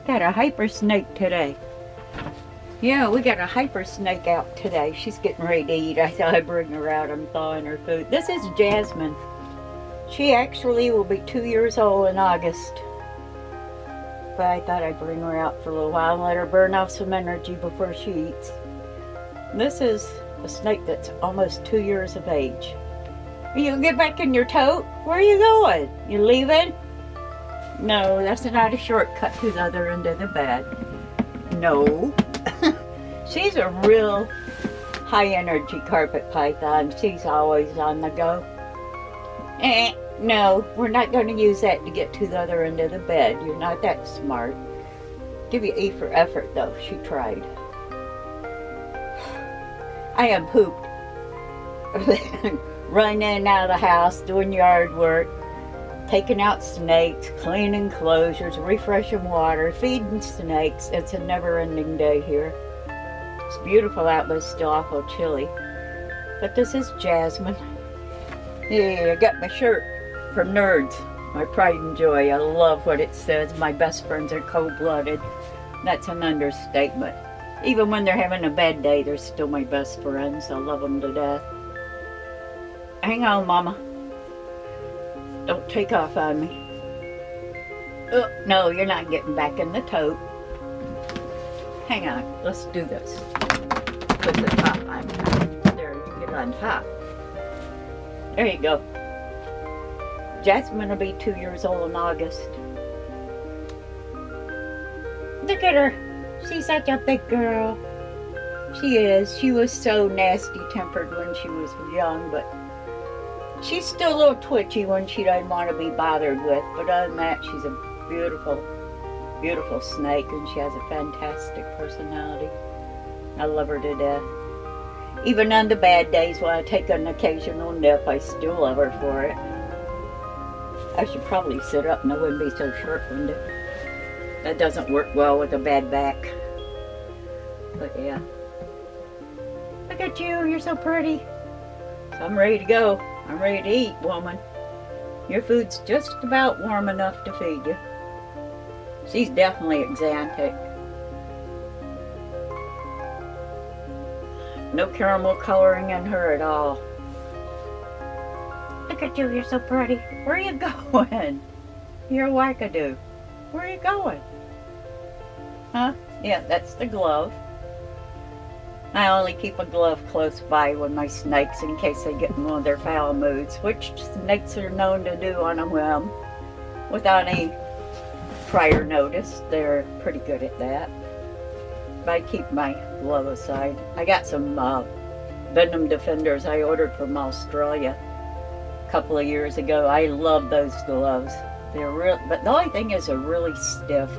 Got a hyper snake today. Yeah, we got a hyper snake out today. She's getting ready to eat. I thought I'd bring her out. I'm thawing her food. This is Jasmine. She actually will be 2 years old in August. But I thought I'd bring her out for a little while and let her burn off some energy before she eats. This is a snake that's almost 2 years of age. You get back in your tote? Where are you going? You leaving? No, that's not a shortcut to the other end of the bed. No. She's a real high energy carpet python. She's always on the go. No, we're not going to use that to get to the other end of the bed. You're not that smart. Give you E for effort though. She tried. I am pooped. Running in and out of the house, doing yard work, taking out snakes, cleaning enclosures, refreshing water, feeding snakes. It's a never-ending day here. It's beautiful out, but it's still awful chilly. But this is Jasmine. Yeah, I got my shirt from Nerds, my pride and joy. I love what it says. My best friends are cold-blooded. That's an understatement. Even when they're having a bad day, they're still my best friends. I love them to death. Hang on, Mama. Don't take off on me. Oh, no, you're not getting back in the tote. Hang on, let's do this. Put the top on. There, you get on top. There you go. Jasmine will be 2 years old in August. Look at her. She's such a big girl. She is. She was so nasty tempered when she was young, but she's still a little twitchy when she doesn't want to be bothered with, but other than that, she's a beautiful, beautiful snake, and she has a fantastic personality. I love her to death. Even on the bad days when I take an occasional nip, I still love her for it. I should probably sit up and I wouldn't be so short-winded. That doesn't work well with a bad back. But yeah. Look at you, you're so pretty. So I'm ready to go. I'm ready to eat, woman. Your food's just about warm enough to feed you. She's definitely Axanthic. No caramel coloring in her at all. Look at you, you're so pretty. Where are you going? You're a wackadoo. Where are you going? Huh? Yeah, that's the glove. I only keep a glove close by with my snakes in case they get in one of their foul moods, which snakes are known to do on a whim without any prior notice. They're pretty good at that. But I keep my glove aside. I got some venom defenders I ordered from Australia a couple of years ago. I love those gloves. They're real, but the only thing is they're really stiff.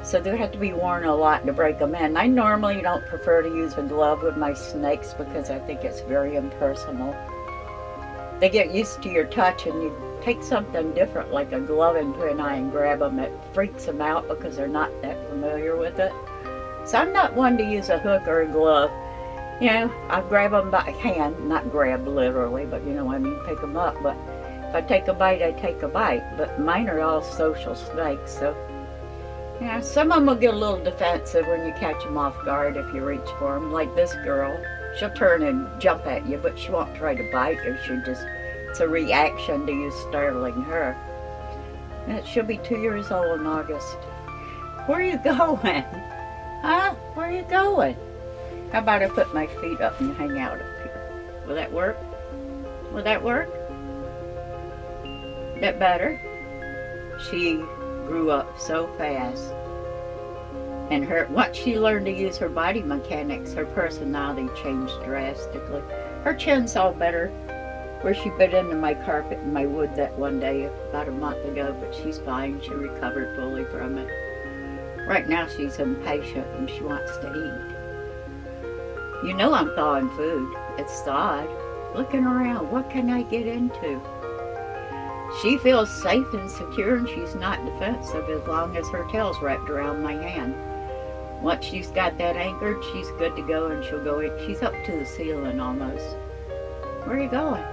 So they have to be worn a lot to break them in. I normally don't prefer to use a glove with my snakes because I think it's very impersonal. They get used to your touch, and you take something different like a glove into an eye and grab them. It freaks them out because they're not that familiar with it. So I'm not one to use a hook or a glove. You know, I grab them by hand, not grab literally, but you know what I mean, pick them up. But if I take a bite, I take a bite. But mine are all social snakes, so yeah, some of them will get a little defensive when you catch them off guard if you reach for them. Like this girl, she'll turn and jump at you, but she won't try to bite you. It's a reaction to you startling her. And she'll be 2 years old in August. Where are you going? Huh? Where are you going? How about I put my feet up and hang out up here? Will that work? Will that work? That better? She grew up so fast, and once she learned to use her body mechanics, her personality changed drastically. Her chin's all better, where she bit into my carpet and my wood that one day about a month ago, but she's fine. She recovered fully from it. Right now she's impatient and she wants to eat. You know I'm thawing food. It's thawed. Looking around, what can I get into? She feels safe and secure, and she's not defensive as long as her tail's wrapped around my hand. Once she's got that anchored, she's good to go, and she'll go in. She's up to the ceiling almost. Where are you going?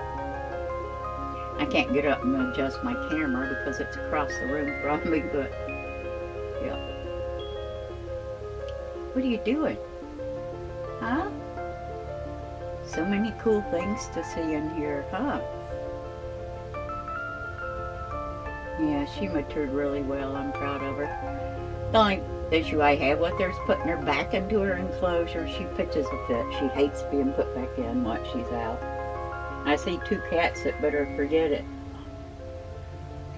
I can't get up and adjust my camera because it's across the room from me, but yeah. What are you doing? Huh? So many cool things to see in here, huh? Yeah, she matured really well. I'm proud of her. The only issue I have with her is putting her back into her enclosure. She pitches a fit. She hates being put back in once she's out. I see two cats that better forget it.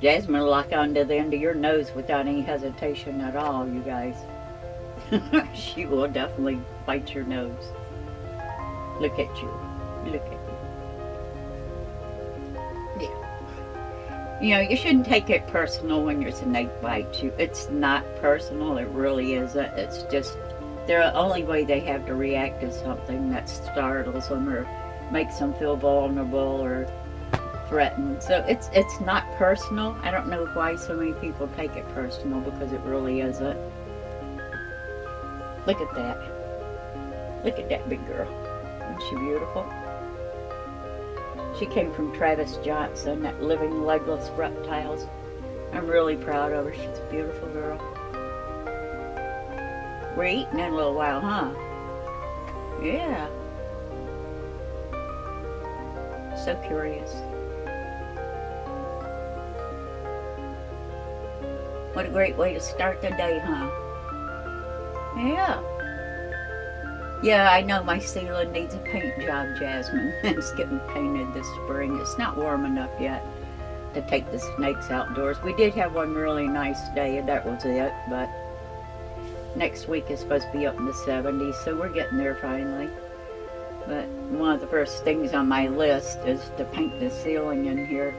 Jasmine will lock onto the end of your nose without any hesitation at all, you guys. She will definitely bite your nose. Look at you. Look at you. Yeah. You know, you shouldn't take it personal when your snake bites you. It's not personal. It really isn't. It's just the only way they have to react to something that startles them or makes them feel vulnerable or threatened. So it's not personal. I don't know why so many people take it personal, because it really isn't. Look at that. Look at that big girl. Isn't she beautiful? She came from Travis Johnson, that Living Legless Reptiles. I'm really proud of her. She's a beautiful girl. We're eating in a little while, huh? Yeah. So curious. What a great way to start the day, huh? Yeah. Yeah, I know my ceiling needs a paint job, Jasmine. It's getting painted this spring. It's not warm enough yet to take the snakes outdoors. We did have one really nice day, and that was it, but next week is supposed to be up in the 70s, so we're getting there finally. But one of the first things on my list is to paint the ceiling in here.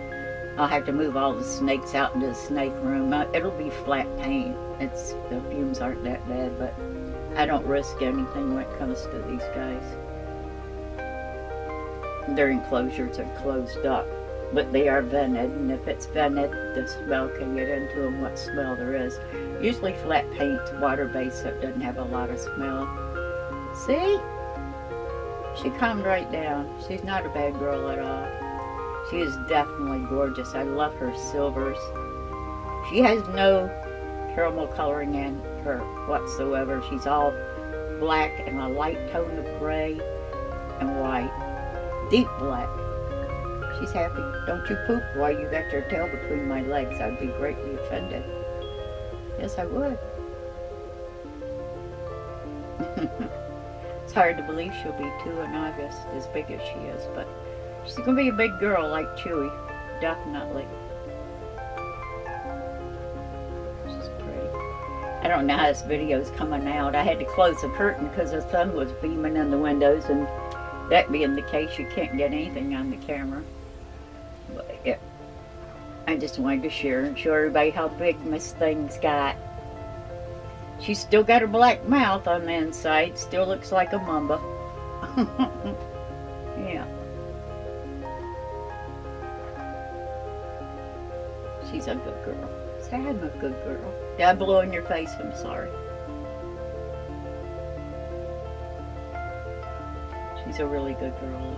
I'll have to move all the snakes out into the snake room. It'll be flat paint. The fumes aren't that bad, but I don't risk anything when it comes to these guys. Their enclosures are closed up, but they are vented, and if it's vented, the smell can get into them, what smell there is. Usually flat paint, water-based, so it doesn't have a lot of smell. See? She calmed right down. She's not a bad girl at all. She is definitely gorgeous. I love her silvers. She has no caramel coloring in her whatsoever. She's all black and a light tone of gray and white. Deep black. She's happy. Don't you poop while you got your tail between my legs. I'd be greatly offended. Yes, I would. It's hard to believe she'll be 2 in August, as big as she is, but she's going to be a big girl like Chewy. Definitely. She's pretty. I don't know how this video is coming out. I had to close the curtain because the sun was beaming in the windows, and that being the case, you can't get anything on the camera. But yeah, I just wanted to share and show everybody how big Miss Thing's got. She's still got her black mouth on the inside. Still looks like a mamba. Yeah. She's a good girl. Say I'm a good girl. Did I blow in your face? I'm sorry. She's a really good girl.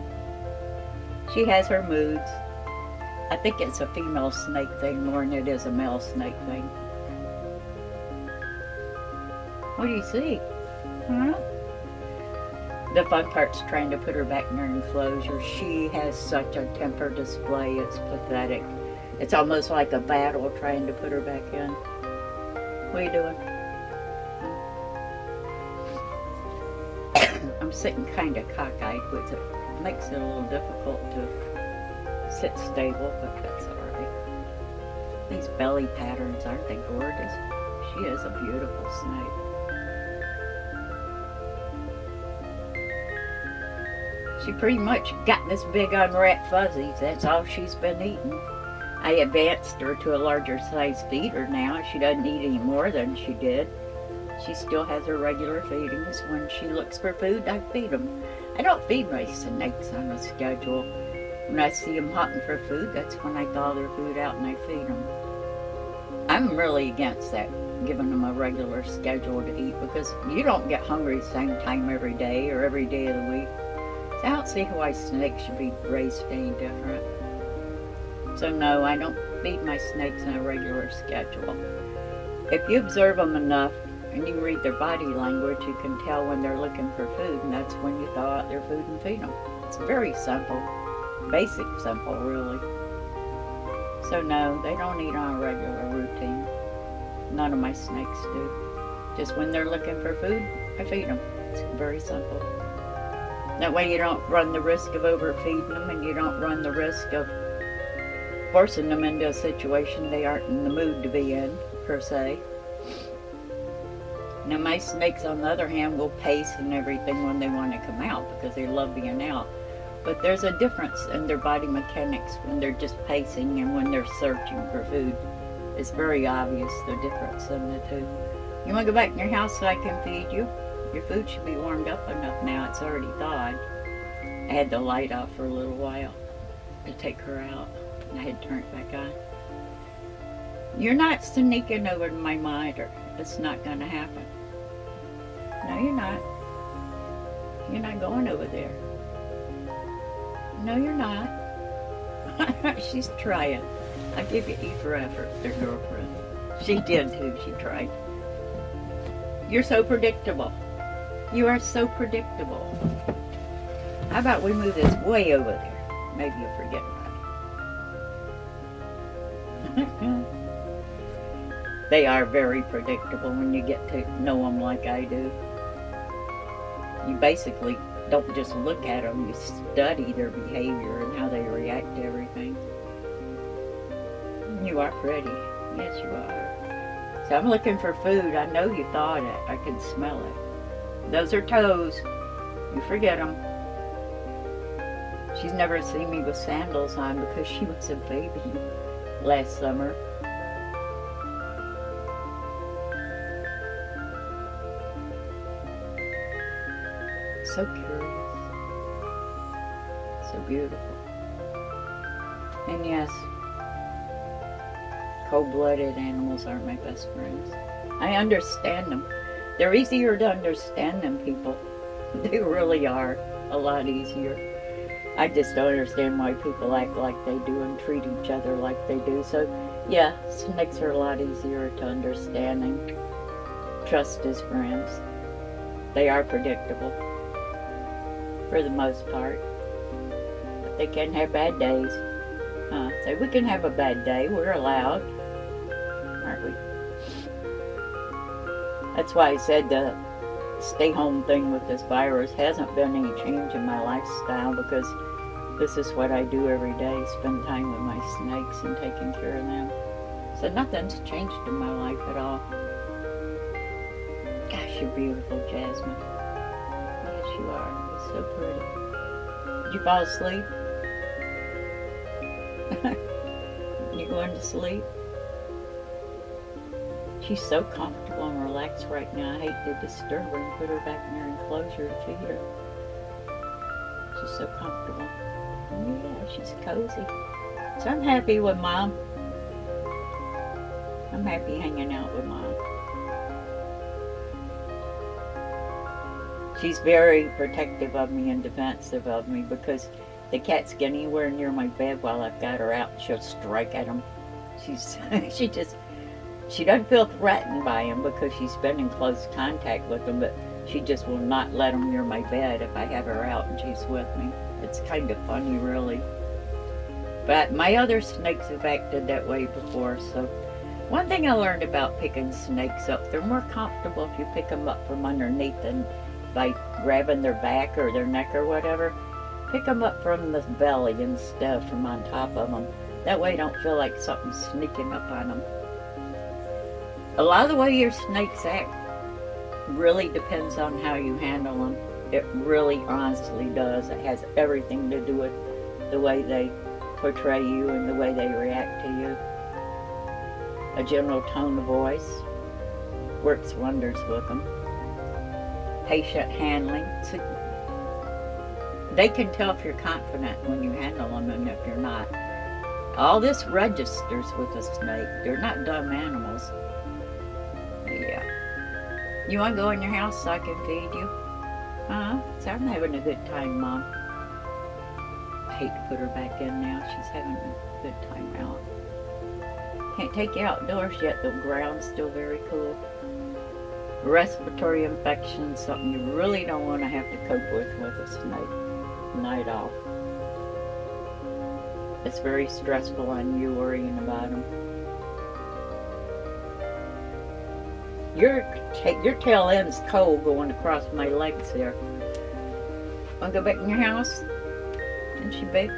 She has her moods. I think it's a female snake thing more than it is a male snake thing. What do you see? Huh? The fun part's trying to put her back in her enclosure. She has such a temper display, it's pathetic. It's almost like a battle trying to put her back in. What are you doing? I'm sitting kind of cockeyed, which makes it a little difficult to sit stable, but that's alright. These belly patterns, aren't they gorgeous? She is a beautiful snake. She pretty much got this big on rat fuzzies. That's all she's been eating. I advanced her to a larger size feeder now. She doesn't eat any more than she did. She still has her regular feedings. When she looks for food, I feed them. I don't feed my snakes on a schedule. When I see them hunting for food, that's when I thaw their food out and I feed them. I'm really against that, giving them a regular schedule to eat, because you don't get hungry the same time every day or every day of the week. I don't see why snakes should be raised any different. So no, I don't feed my snakes on a regular schedule. If you observe them enough, and you can read their body language. You can tell when they're looking for food, and that's when you thaw out their food and feed them. It's very simple, basic simple, really. So no, they don't eat on a regular routine. None of my snakes do. Just when they're looking for food, I feed them. It's very simple. That way you don't run the risk of overfeeding them, and you don't run the risk of forcing them into a situation they aren't in the mood to be in, per se. Now my snakes, on the other hand, will pace and everything when they want to come out because they love being out. But there's a difference in their body mechanics when they're just pacing and when they're searching for food. It's very obvious the difference in the two. You want to go back in your house so I can feed you? Your food should be warmed up enough now. It's already thawed. I had the light off for a little while to take her out. I had to turn it back on. You're not sneaking over to my monitor. It's not going to happen. No, you're not. You're not going over there. No, you're not. She's trying. I give you E for effort, their girlfriend. She did too. She tried. You're so predictable. You are so predictable. How about we move this way over there? Maybe you'll forget about it. They are very predictable when you get to know them like I do. You basically don't just look at them, you study their behavior and how they react to everything. You are pretty. Yes, you are. So I'm looking for food. I know you thought it. I can smell it. Those are toes. You forget them. She's never seen me with sandals on because she was a baby last summer. So curious. So beautiful. And yes, cold-blooded animals aren't my best friends. I understand them. They're easier to understand than people. They really are a lot easier. I just don't understand why people act like they do and treat each other like they do. So yeah, snakes are a lot easier to understand and trust as friends. They are predictable for the most part. But they can have bad days. So we can have a bad day. We're allowed, aren't we? That's why I said the stay home thing with this virus hasn't been any change in my lifestyle, because this is what I do every day, spend time with my snakes and taking care of them. So nothing's changed in my life at all. Gosh, you're beautiful, Jasmine. Yes, you are. You're so pretty. Did you fall asleep? You going to sleep? She's so comfortable and relaxed right now. I hate to disturb her and put her back in her enclosure to feed her. She's so comfortable. Yeah, she's cozy. So I'm happy with Mom. I'm happy hanging out with Mom. She's very protective of me and defensive of me, because the cats get anywhere near my bed while I've got her out, she'll strike at them. She doesn't feel threatened by them because she's been in close contact with them, but she just will not let them near my bed if I have her out and she's with me. It's kind of funny, really. But my other snakes have acted that way before, so one thing I learned about picking snakes up, they're more comfortable if you pick them up from underneath than by grabbing their back or their neck or whatever. Pick them up from the belly instead of from on top of them. That way you don't feel like something's sneaking up on them. A lot of the way your snakes act really depends on how you handle them. It really honestly does. It has everything to do with the way they portray you and the way they react to you. A general tone of voice works wonders with them. Patient handling. So they can tell if you're confident when you handle them and if you're not. All this registers with a snake. They're not dumb animals. Yeah. You want to go in your house so I can feed you? So I'm having a good time, Mom. I hate to put her back in now. She's having a good time out. Can't take you outdoors yet. The ground's still very cool. respiratory infection, something you really don't want to have to cope with a night off. It's very stressful on you worrying about them. Your tail end's cold going across my legs there. Want to go back in your house? Isn't she big?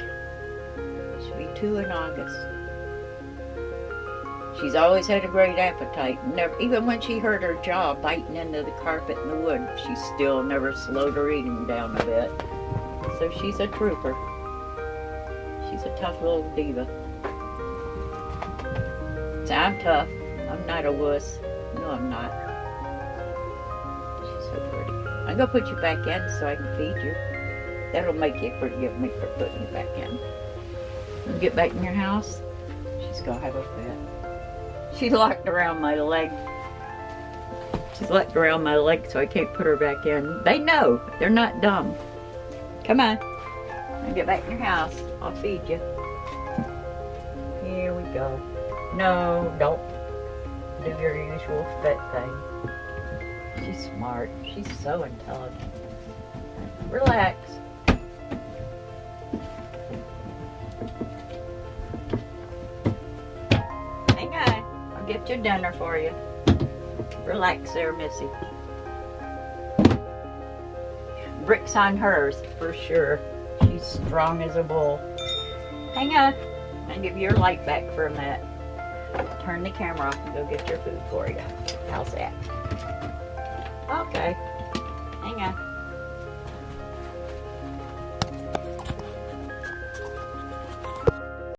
She'll be 2 in August. She's always had a great appetite. Never, even when she hurt her jaw biting into the carpet in the wood, she still never slowed her eating down a bit. So she's a trooper. She's a tough little diva. So I'm tough. I'm not a wuss. No, I'm not. She's so pretty. I'm gonna put you back in so I can feed you. That'll make you forgive me for putting you back in. You get back in your house, she's gonna have a fit. She's locked around my leg. She's locked around my leg so I can't put her back in. They know. They're not dumb. Come on. Now get back in your house. I'll feed you. Here we go. No, don't do your usual fit thing. She's smart. She's so intelligent. Relax. Hang on. I'll get your dinner for you. Relax there, Missy. Bricks on hers, for sure. She's strong as a bull. Hang on. I'll give you your light back for a minute. Turn the camera off and go get your food for you. How's that? Okay. Hang on.